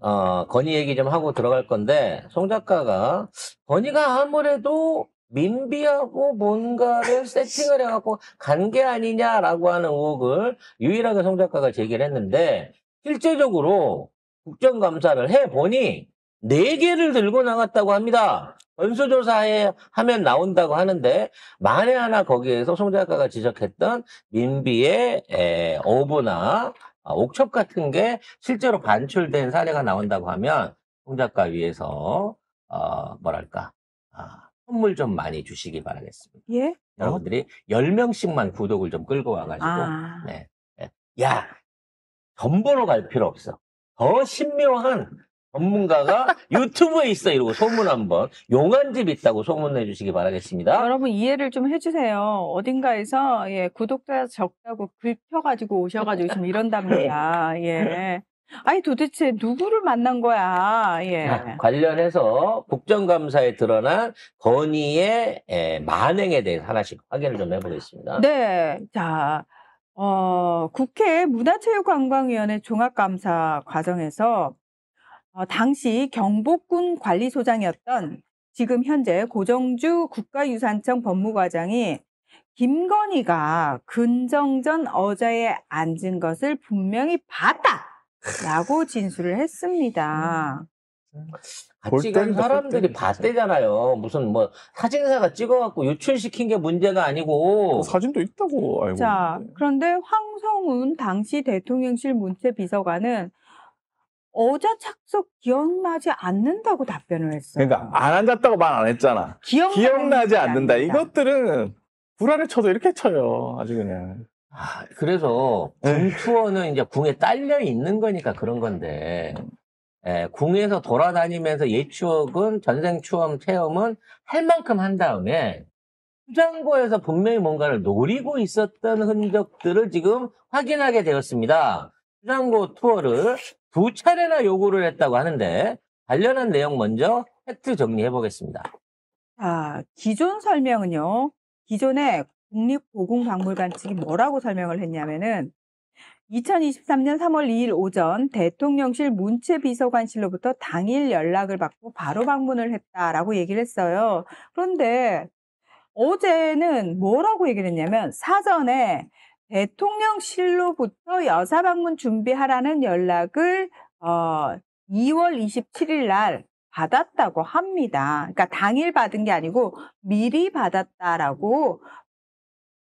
건희 얘기 좀 하고 들어갈 건데, 송 작가가, 건희가 아무래도 민비하고 뭔가를 세팅을 해갖고 간 게 아니냐라고 하는 의혹을 유일하게 송 작가가 제기를 했는데, 실제적으로 국정감사를 해보니, 4개를 들고 나갔다고 합니다. 전수조사에 하면 나온다고 하는데, 만에 하나 거기에서 송 작가가 지적했던 민비의 오보나 옥첩 같은 게 실제로 반출된 사례가 나온다고 하면 송 작가 위해서 뭐랄까 선물 좀 많이 주시기 바라겠습니다. 예? 여러분들이 10명씩만 구독을 좀 끌고 와가지고 네. 야, 돈 보러 갈 필요 없어. 더 신묘한 전문가가 유튜브에 있어 이러고 소문 한번 용한 집 있다고 소문내 주시기 바라겠습니다. 여러분 이해를 좀 해주세요. 어딘가에서 구독자 적다고 긁혀가지고 오셔가지고 지금 이런답니다. 예. 아니 도대체 누구를 만난 거야? 예. 자, 관련해서 국정감사에 드러난 건희의 만행에 대해서 하나씩 확인을 좀 해보겠습니다. 네. 자, 국회 문화체육관광위원회 종합감사 과정에서 당시 경복군 관리소장이었던 지금 현재 고정주 국가유산청 법무과장이 김건희가 근정전 의자에 앉은 것을 분명히 봤다라고 진술을 했습니다. 같이 간 사람들이 봤대잖아요. 무슨 뭐 사진사가 찍어갖고 유출시킨 게 문제가 아니고. 사진도 있다고 알고 자, 있는데. 그런데 황성운 당시 대통령실 문체비서관은 어자 착석 기억나지 않는다고 답변을 했어요. 그러니까 안 앉았다고 말 안 했잖아. 기억나지 않는다. 이것들은 불알을 쳐도 이렇게 쳐요. 아주 그냥. 그래서 궁 투어는 이제 궁에 딸려 있는 거니까 그런 건데 궁에서 돌아다니면서 옛 추억은 전생 추억 체험은 할 만큼 한 다음에 수장고에서 분명히 뭔가를 노리고 있었던 흔적들을 지금 확인하게 되었습니다. 수장고 투어를 2차례나 요구를 했다고 하는데 관련한 내용 먼저 팩트 정리해 보겠습니다. 자, 기존 설명은요. 기존에 국립고궁박물관 측이 뭐라고 설명을 했냐면은 2023년 3월 2일 오전 대통령실 문체비서관실로부터 당일 연락을 받고 바로 방문을 했다라고 얘기를 했어요. 그런데 어제는 뭐라고 얘기를 했냐면 사전에 대통령실로부터 여사 방문 준비하라는 연락을 2월 27일 날 받았다고 합니다. 그러니까 당일 받은 게 아니고 미리 받았다라고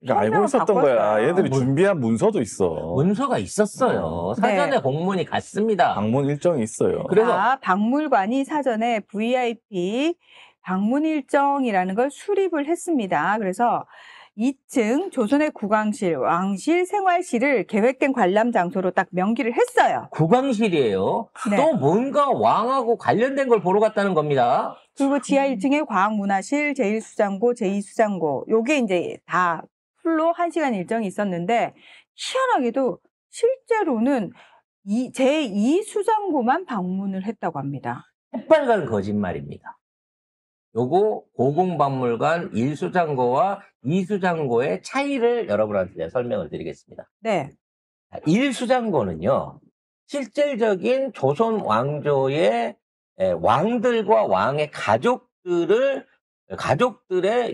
그러니까 알고 있었던 바꿨어요. 거야. 얘들이 준비한 문서도 있어. 문서가 있었어요. 사전에 공문이 갔습니다. 방문 일정이 있어요. 그래서 박물관이 사전에 VIP 방문 일정이라는 걸 수립을 했습니다. 그래서 2층 조선의 국왕실, 왕실, 생활실을 계획된 관람 장소로 딱 명기를 했어요. 국왕실이에요. 네. 또 뭔가 왕하고 관련된 걸 보러 갔다는 겁니다. 그리고 지하 1층에 과학문화실, 제1수장고, 제2수장고 요게 이제 다 풀로 1시간 일정이 있었는데 희한하게도 실제로는 제2수장고만 방문을 했다고 합니다. 새빨간 거짓말입니다. 요거 고궁박물관 1수장고와 2수장고의 차이를 여러분한테 설명을 드리겠습니다. 네. 1수장고는요. 실질적인 조선 왕조의 왕들과 왕의 가족들의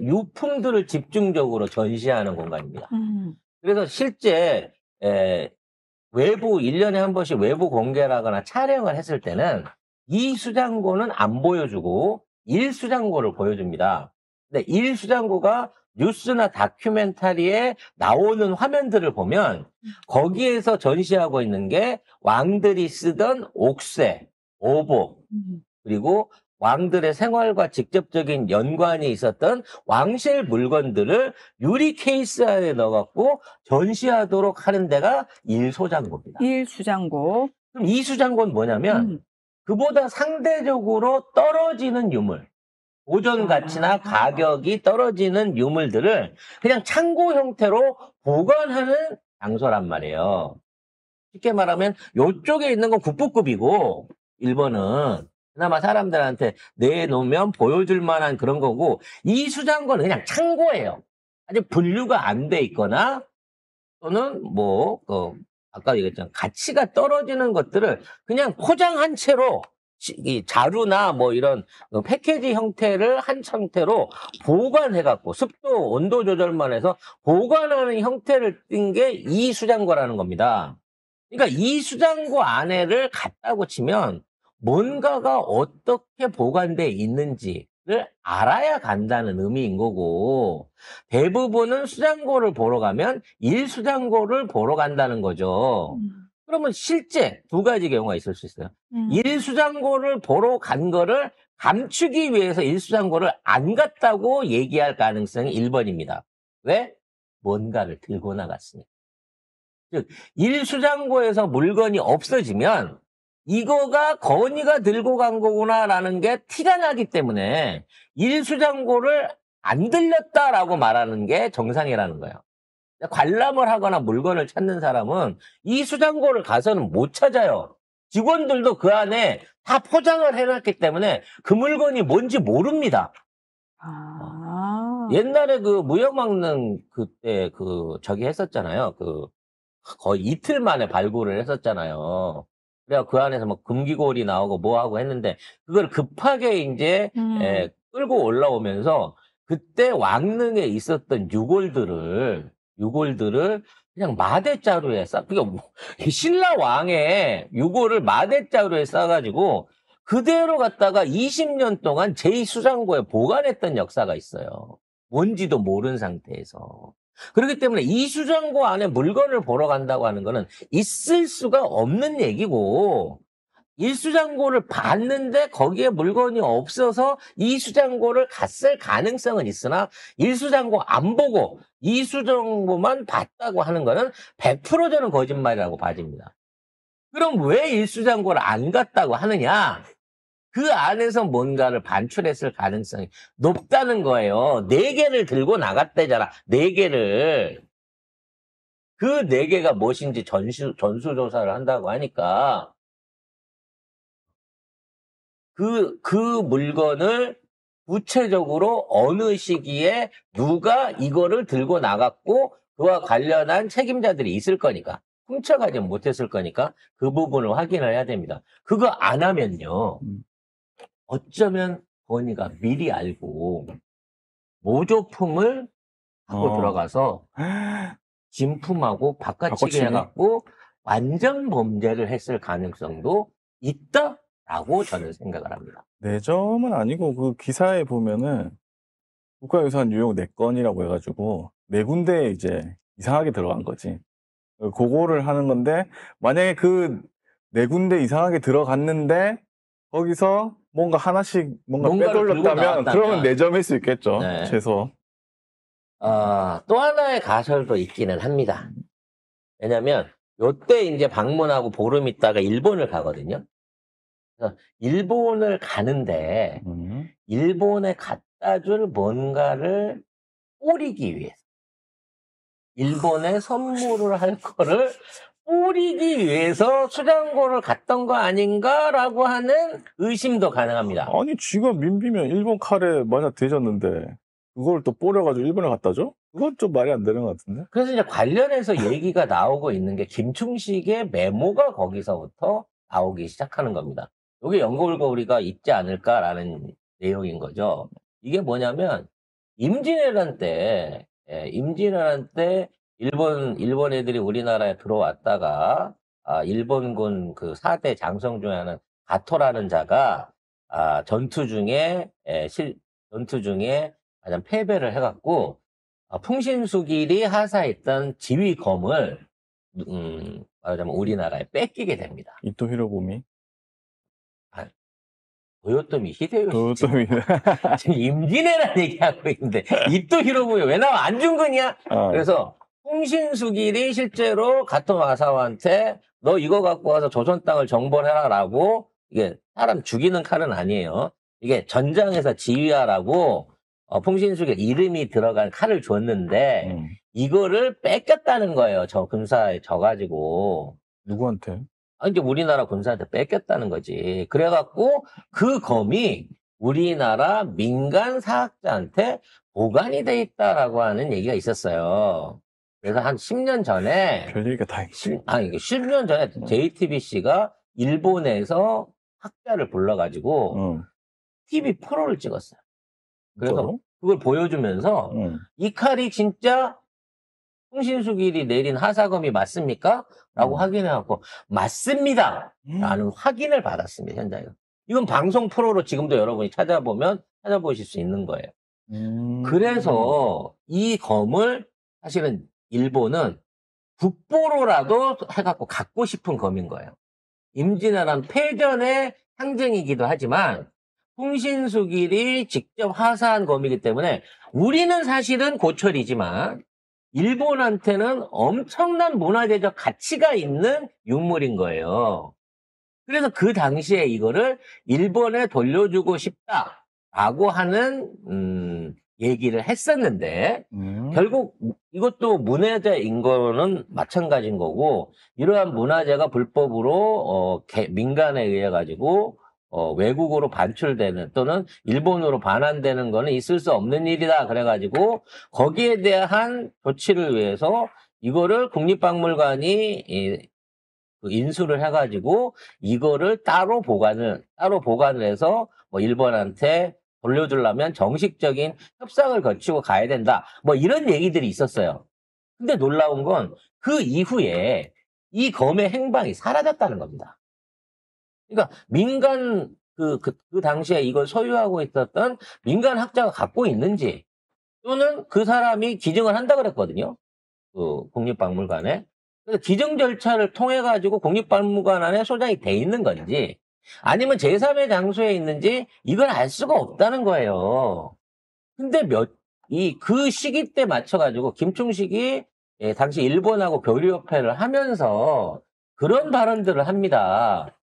유품들을 집중적으로 전시하는 공간입니다. 그래서 실제 외부 1년에 한 번씩 외부 공개를 하거나 촬영을 했을 때는 2수장고는 안 보여주고 1수장고를 보여줍니다. 근데 1수장고가 뉴스나 다큐멘터리에 나오는 화면들을 보면 거기에서 전시하고 있는 게 왕들이 쓰던 옥새, 오복, 그리고 왕들의 생활과 직접적인 연관이 있었던 왕실 물건들을 유리 케이스 안에 넣어갖고 전시하도록 하는 데가 1소장고입니다. 1수장고. 그럼 2수장고는 뭐냐면 그보다 상대적으로 떨어지는 유물, 보존 가치나 가격이 떨어지는 유물들을 그냥 창고 형태로 보관하는 장소란 말이에요. 쉽게 말하면 이쪽에 있는 건 국보급이고 1번은 그나마 사람들한테 내놓으면 보여줄 만한 그런 거고 이 수장고는 그냥 창고예요. 아직 분류가 안 돼 있거나 또는 아까 얘기했잖아. 가치가 떨어지는 것들을 그냥 포장한 채로 이 자루나 뭐 이런 패키지 형태를 한 형태로 보관해갖고 습도, 온도 조절만 해서 보관하는 형태를 띈 게 이 수장고라는 겁니다. 그러니까 이 수장고 안에를 갔다고 치면 뭔가가 어떻게 보관돼 있는지를 알아야 간다는 의미인 거고, 대부분은 수장고를 보러 가면 일수장고를 보러 간다는 거죠. 그러면 실제 두 가지 경우가 있을 수 있어요. 일수장고를 보러 간 거를 감추기 위해서 일수장고를 안 갔다고 얘기할 가능성이 1번입니다. 왜? 뭔가를 들고 나갔으니까. 즉, 일수장고에서 물건이 없어지면 이거가 건이가 들고 간 거구나라는 게 티가 나기 때문에 일수장고를 안 들렸다라고 말하는 게 정상이라는 거예요. 관람을 하거나 물건을 찾는 사람은 이 수장고를 가서는 못 찾아요. 직원들도 그 안에 다 포장을 해놨기 때문에 그 물건이 뭔지 모릅니다. 옛날에 그 무역망릉 그때 저기 했었잖아요. 거의 이틀 만에 발굴을 했었잖아요. 그래야 그 안에서 뭐 금기골이 나오고 뭐 하고 했는데 그걸 급하게 이제 끌고 올라오면서 그때 왕릉에 있었던 유골들을 그냥 마대자루에 그러니까 신라 왕의 유골을 마대자루에 싸가지고 그대로 갖다가 20년 동안 제2수장고에 보관했던 역사가 있어요. 뭔지도 모르는 상태에서. 그렇기 때문에 이 수장고 안에 물건을 보러 간다고 하는 거는 있을 수가 없는 얘기고, 일수장고를 봤는데 거기에 물건이 없어서 이수장고를 갔을 가능성은 있으나 일수장고 안 보고 이수장고만 봤다고 하는 거는 100% 저는 거짓말이라고 봐집니다. 그럼 왜 일수장고를 안 갔다고 하느냐? 그 안에서 뭔가를 반출했을 가능성이 높다는 거예요. 4개를 들고 나갔대잖아. 4개를. 그 4개가 무엇인지 전수조사를 한다고 하니까 그 물건을 구체적으로 어느 시기에 누가 이거를 들고 나갔고 그와 관련한 책임자들이 있을 거니까 훔쳐가지 못했을 거니까 그 부분을 확인을 해야 됩니다. 그거 안 하면요. 어쩌면 건이가 미리 알고 모조품을 하고 들어가서 진품하고 바꿔치기 해갖고 완전 범죄를 했을 가능성도 있다라고 저는 생각을 합니다. 네 점은 아니고 그 기사에 보면은 국가유산 유용 4건이라고 해가지고 4군데에 이제 이상하게 들어간 거지. 그거를 하는 건데 만약에 그 4군데 이상하게 들어갔는데 거기서 뭔가 하나씩 빼돌렸다면 그러면 4점일 수 있겠죠. 네. 최소. 또 하나의 가설도 있기는 합니다. 왜냐면 요때 이제 방문하고 보름 있다가 일본을 가거든요. 그래서 일본을 가는데 일본에 갖다 줄 뭔가를 뿌리기 위해서 일본에 선물을 할 거를 뿌리기 위해서 수장고를 갔던 거 아닌가라고 하는 의심도 가능합니다. 아니 쥐가 민비면 일본 칼에 만약 대졌는데 그걸 또 뿌려가지고 일본에 갖다 줘? 그건 좀 말이 안 되는 것 같은데? 그래서 이제 관련해서 얘기가 나오고 있는 게 김충식의 메모가 거기서부터 나오기 시작하는 겁니다. 이게 연골거리가 있지 않을까라는 내용인 거죠. 이게 뭐냐면 임진왜란 때 일본 애들이 우리나라에 들어왔다가 일본군 그 4대 장성 중에 하나는 가토라는 자가 전투 중에 가장 패배를 해갖고 풍신수길이 하사했던 지휘검을 말하자면 우리나라에 뺏기게 됩니다. 이토 히로부미? 도요토미 히데요시. 도요토미. 지금 임진왜란 얘기하고 있는데 이토 히로부미 왜 나와? 안중근이야? 그래서 풍신수길이 실제로 가토 마사오한테 너 이거 갖고 와서 조선 땅을 정벌해라라고, 이게 사람 죽이는 칼은 아니에요. 이게 전장에서 지휘하라고 풍신수길 이름이 들어간 칼을 줬는데 이거를 뺏겼다는 거예요. 저 군사에 져가지고. 누구한테? 이제 우리나라 군사한테 뺏겼다는 거지. 그래갖고 그 검이 우리나라 민간 사학자한테 보관이 돼 있다라고 하는 얘기가 있었어요. 그래서 한 10년 전에 별얘기가 다 있지. 이게 10년 전에 JTBC가 일본에서 학자를 불러가지고 TV 프로를 찍었어요. 그래서 진짜로? 그걸 보여주면서 이 칼이 진짜 홍신수길이 내린 하사검이 맞습니까? 라고 확인해갖고 맞습니다! 라는 확인을 받았습니다. 현장에서. 이건 방송 프로로 지금도 여러분이 찾아보실 수 있는 거예요. 그래서 이 검을 사실은 일본은 국보로라도 해갖고 갖고 싶은 검인 거예요. 임진왜란 패전의 상징이기도 하지만 홍신수길이 직접 하사한 검이기 때문에 우리는 사실은 고철이지만 일본한테는 엄청난 문화재적 가치가 있는 유물인 거예요. 그래서 그 당시에 이거를 일본에 돌려주고 싶다라고 하는 얘기를 했었는데 결국 이것도 문화재인 거는 마찬가지인 거고 이러한 문화재가 불법으로 민간에 의해 가지고 외국으로 반출되는 또는 일본으로 반환되는 거는 있을 수 없는 일이다. 그래가지고 거기에 대한 조치를 위해서 이거를 국립박물관이 인수를 해가지고 이거를 따로 보관을 해서 뭐 일본한테 돌려주려면 정식적인 협상을 거치고 가야 된다. 뭐 이런 얘기들이 있었어요. 근데 놀라운 건 그 이후에 이 검의 행방이 사라졌다는 겁니다. 그러니까 민간 그 당시에 이걸 소유하고 있었던 민간 학자가 갖고 있는지 또는 그 사람이 기증을 한다 그랬거든요. 그 국립박물관에. 그래서 기증 절차를 통해 가지고 국립박물관 안에 소장이 돼 있는 건지 아니면 제3의 장소에 있는지 이걸 알 수가 없다는 거예요. 근데 그 시기 때 맞춰 가지고 김충식이 당시 일본하고 교류협회를 하면서 그런 발언들을 합니다.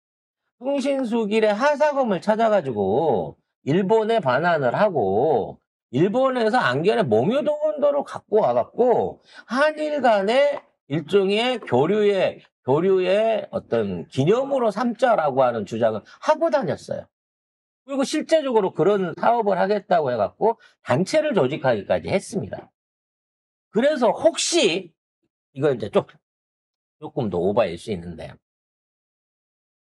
홍신수길의 하사검을 찾아가지고 일본에 반환을 하고 일본에서 안견의 몽유동원도를 갖고 와갖고 한일 간의 일종의 교류의 어떤 기념으로 삼자라고 하는 주장을 하고 다녔어요. 그리고 실제적으로 그런 사업을 하겠다고 해갖고 단체를 조직하기까지 했습니다. 그래서 혹시 이거 이제 조금 더 오바일 수 있는데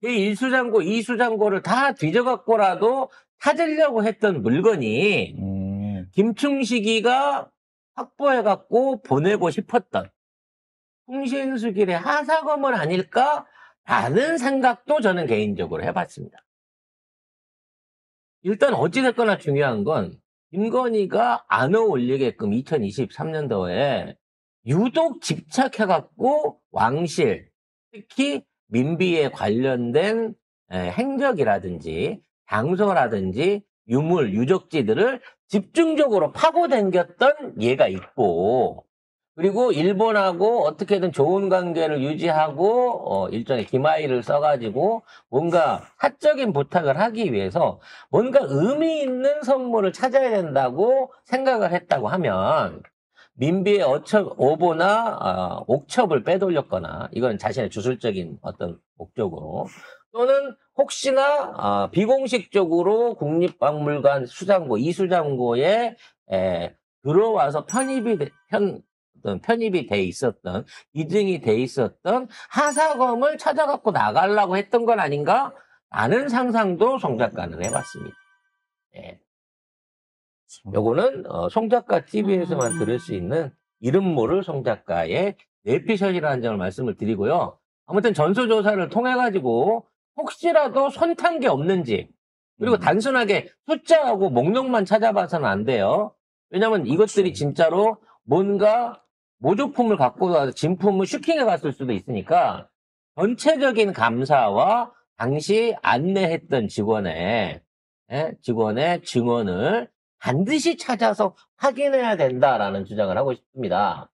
이 1수장고, 2수장고를 다 뒤져갖고라도 찾으려고 했던 물건이 김충식이가 확보해갖고 보내고 싶었던 홍신수길의 하사검은 아닐까라는 생각도 저는 개인적으로 해봤습니다. 일단 어찌됐거나 중요한 건 김건희가 안 어울리게끔 2023년도에 유독 집착해갖고 왕실, 특히 민비에 관련된 행적이라든지 장소라든지 유물, 유적지들을 집중적으로 파고당겼던 예가 있고 그리고 일본하고 어떻게든 좋은 관계를 유지하고 일종의 기마이를 써가지고 뭔가 사적인 부탁을 하기 위해서 뭔가 의미 있는 선물을 찾아야 된다고 생각을 했다고 하면 민비의 오보나 옥첩을 빼돌렸거나 이건 자신의 주술적인 어떤 목적으로 또는 혹시나 비공식적으로 국립박물관 수장고, 이수장고에 들어와서 편입이 돼 있었던, 이등이 돼 있었던 하사검을 찾아갖고 나가려고 했던 건 아닌가? 라는 상상도 송 작가는 해봤습니다. 예. 요거는 송 작가 TV에서만 들을 수 있는 이름 모를 송 작가의 내피셜이라는 점을 말씀을 드리고요. 아무튼 전수조사를 통해가지고 혹시라도 손탄 게 없는지 그리고 단순하게 숫자하고 목록만 찾아봐서는 안 돼요. 왜냐면 이것들이 진짜로 뭔가 모조품을 갖고 와서 진품을 슈킹해 갔을 수도 있으니까 전체적인 감사와 당시 안내했던 직원의 증언을 반드시 찾아서 확인해야 된다라는 주장을 하고 싶습니다.